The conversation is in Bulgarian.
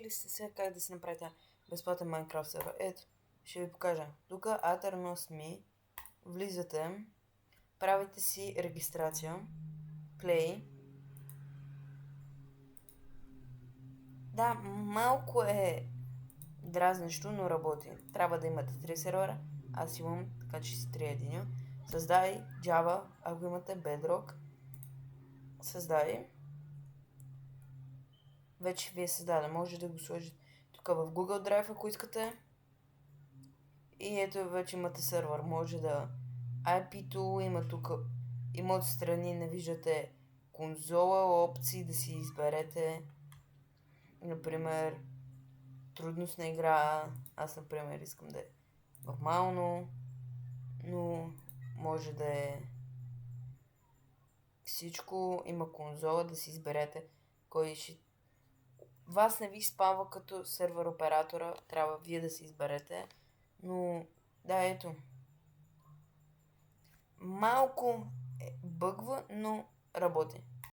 ли сте сега как да си направите безплатен Майнкрафт сервер? Ето, ще ви покажа. Тук Aternos.me, влизате, правите си регистрация, Play. Да, малко е дразнещо, но работи. Трябва да имате 3 сервера. Аз имам, така че си 3 единия. Създай Java, ако имате Bedrock. Създай. Вече ви е създаден. Може да го сложите тук в Google Drive, ако искате. И ето вече имате сервер. Може да IP-то има тук. Има отстрани, не виждате конзола, опции да си изберете. Например, трудност на игра. Аз, например, искам да е нормално, но може да е всичко. Има конзола да си изберете кой ще... Вас не ви спамва като сервер оператора, трябва вие да си изберете. Но, да, ето. Малко бъгва, но работи.